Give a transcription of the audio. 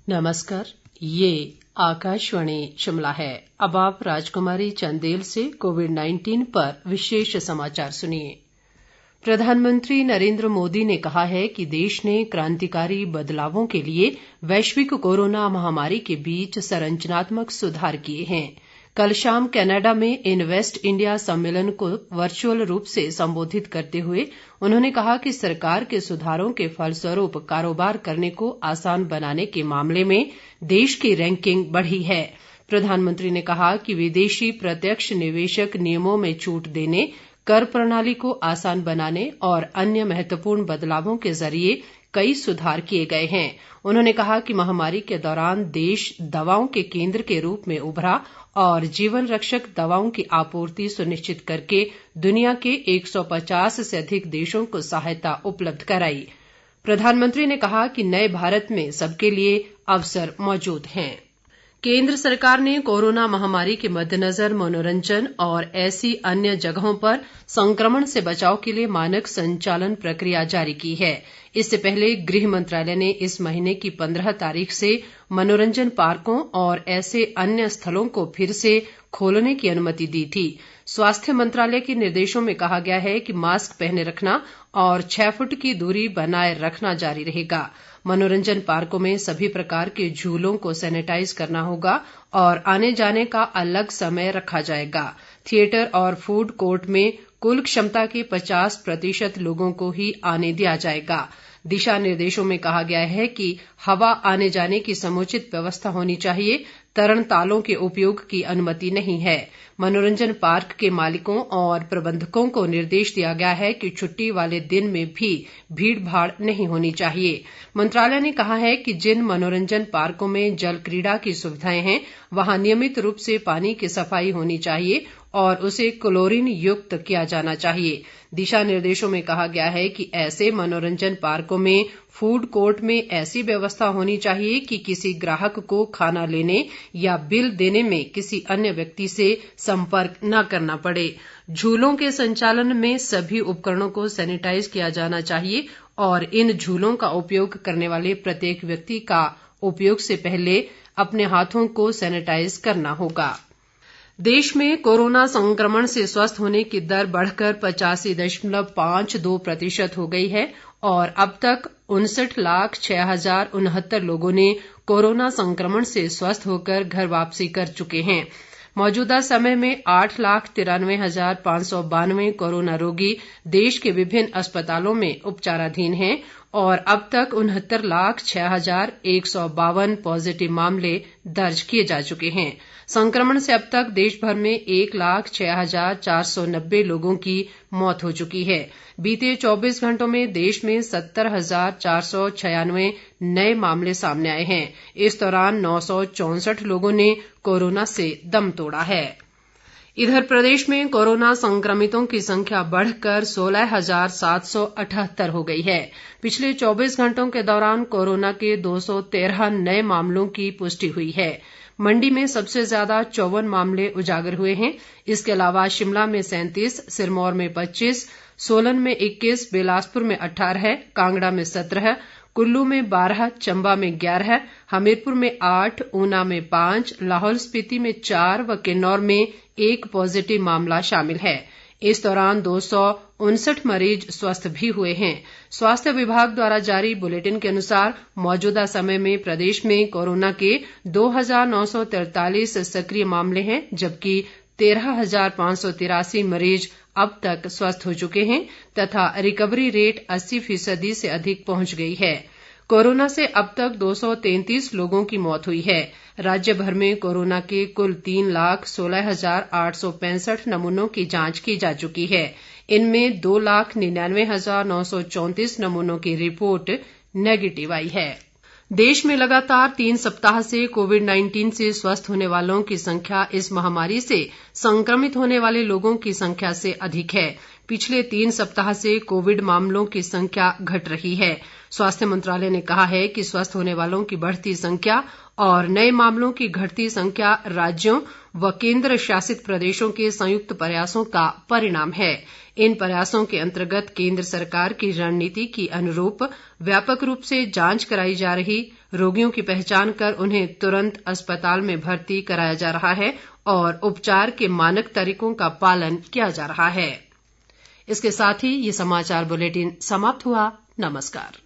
नमस्कार, ये आकाशवाणी शिमला है। अब आप राजकुमारी चंदेल से कोविड-19 पर विशेष समाचार सुनिए। प्रधानमंत्री नरेंद्र मोदी ने कहा है कि देश ने क्रांतिकारी बदलावों के लिए वैश्विक कोरोना महामारी के बीच संरचनात्मक सुधार किए हैं। कल शाम कनाडा में इन्वेस्ट इंडिया सम्मेलन को वर्चुअल रूप से संबोधित करते हुए उन्होंने कहा कि सरकार के सुधारों के फलस्वरूप कारोबार करने को आसान बनाने के मामले में देश की रैंकिंग बढ़ी है। प्रधानमंत्री ने कहा कि विदेशी प्रत्यक्ष निवेशक नियमों में छूट देने, कर प्रणाली को आसान बनाने और अन्य महत्वपूर्ण बदलावों के जरिए कई सुधार किए गए हैं। उन्होंने कहा कि महामारी के दौरान देश दवाओं के केंद्र के रूप में उभरा और जीवन रक्षक दवाओं की आपूर्ति सुनिश्चित करके दुनिया के 150 से अधिक देशों को सहायता उपलब्ध कराई। प्रधानमंत्री ने कहा कि नए भारत में सबके लिए अवसर मौजूद हैं। केंद्र सरकार ने कोरोना महामारी के मद्देनजर मनोरंजन और ऐसी अन्य जगहों पर संक्रमण से बचाव के लिए मानक संचालन प्रक्रिया जारी की है। इससे पहले गृह मंत्रालय ने इस महीने की 15 तारीख से मनोरंजन पार्कों और ऐसे अन्य स्थलों को फिर से खोलने की अनुमति दी थी। स्वास्थ्य मंत्रालय के निर्देशों में कहा गया है कि मास्क पहने रखना और 6 फुट की दूरी बनाए रखना जारी रहेगा। मनोरंजन पार्कों में सभी प्रकार के झूलों को सैनिटाइज करना होगा और आने जाने का अलग समय रखा जाएगा। थिएटर और फूड कोर्ट में कुल क्षमता के 50% लोगों को ही आने दिया जाएगा। दिशा निर्देशों में कहा गया है कि हवा आने जाने की समुचित व्यवस्था होनी चाहिए। तरणतालों के उपयोग की अनुमति नहीं है। मनोरंजन पार्क के मालिकों और प्रबंधकों को निर्देश दिया गया है कि छुट्टी वाले दिन में भी भीड़ भाड़ नहीं होनी चाहिए। मंत्रालय ने कहा है कि जिन मनोरंजन पार्कों में जल क्रीड़ा की सुविधाएं हैं वहां नियमित रूप से पानी की सफाई होनी चाहिए और उसे क्लोरीन युक्त किया जाना चाहिए। दिशा निर्देशों में कहा गया है कि ऐसे मनोरंजन पार्कों में फूड कोर्ट में ऐसी व्यवस्था होनी चाहिए कि किसी ग्राहक को खाना लेने या बिल देने में किसी अन्य व्यक्ति से संपर्क न करना पड़े। झूलों के संचालन में सभी उपकरणों को सैनिटाइज किया जाना चाहिए और इन झूलों का उपयोग करने वाले प्रत्येक व्यक्ति का उपयोग से पहले अपने हाथों को सैनिटाइज करना होगा। देश में कोरोना संक्रमण से स्वस्थ होने की दर बढ़कर 85.52% हो गई है और अब तक 59,06,069 लोगों ने कोरोना संक्रमण से स्वस्थ होकर घर वापसी कर चुके हैं। मौजूदा समय में 8,93,592 कोरोना रोगी देश के विभिन्न अस्पतालों में उपचाराधीन हैं और अब तक 69,06,152 पॉजिटिव मामले दर्ज किए जा चुके हैं। संक्रमण से अब तक देश भर में 1,06,490 लोगों की मौत हो चुकी है। बीते 24 घंटों में देश में 70,496 नए मामले सामने आए हैं। इस दौरान 964 लोगों ने कोरोना से दम तोड़ा है। इधर प्रदेश में कोरोना संक्रमितों की संख्या बढ़कर 16,778 हो गई है। पिछले 24 घंटों के दौरान कोरोना के 213 नए मामलों की पुष्टि हुई है। मंडी में सबसे ज्यादा 54 मामले उजागर हुए हैं। इसके अलावा शिमला में 37, सिरमौर में 25, सोलन में 21, बिलासपुर में 18, कांगड़ा में 17, कुल्लू में 12, चंबा में 11, हमीरपुर में 8, ऊना में 5, लाहौल स्पीति में 4 व किन्नौर में 1 पॉजिटिव मामला शामिल है। इस दौरान 259 मरीज स्वस्थ भी हुए हैं। स्वास्थ्य विभाग द्वारा जारी बुलेटिन के अनुसार मौजूदा समय में प्रदेश में कोरोना के 2,943 सक्रिय मामले हैं जबकि 13,583 मरीज अब तक स्वस्थ हो चुके हैं तथा रिकवरी रेट 80% से अधिक पहुंच गई है। कोरोना से अब तक 233 लोगों की मौत हुई है। राज्य भर में कोरोना के कुल 3,16,865 नमूनों की जांच की जा चुकी है। इनमें 2,99,934 नमूनों की रिपोर्ट नेगेटिव आई है। देश में लगातार 3 सप्ताह से कोविड-19 से स्वस्थ होने वालों की संख्या इस महामारी से संक्रमित होने वाले लोगों की संख्या से अधिक है। पिछले 3 सप्ताह से कोविड मामलों की संख्या घट रही है। स्वास्थ्य मंत्रालय ने कहा है कि स्वस्थ होने वालों की बढ़ती संख्या और नए मामलों की घटती संख्या राज्यों व केंद्र शासित प्रदेशों के संयुक्त प्रयासों का परिणाम है। इन प्रयासों के अंतर्गत केंद्र सरकार की रणनीति के अनुरूप व्यापक रूप से जांच कराई जा रही, रोगियों की पहचान कर उन्हें तुरंत अस्पताल में भर्ती कराया जा रहा है और उपचार के मानक तरीकों का पालन किया जा रहा है। इसके साथ ही ये समाचार बुलेटिन समाप्त हुआ। नमस्कार।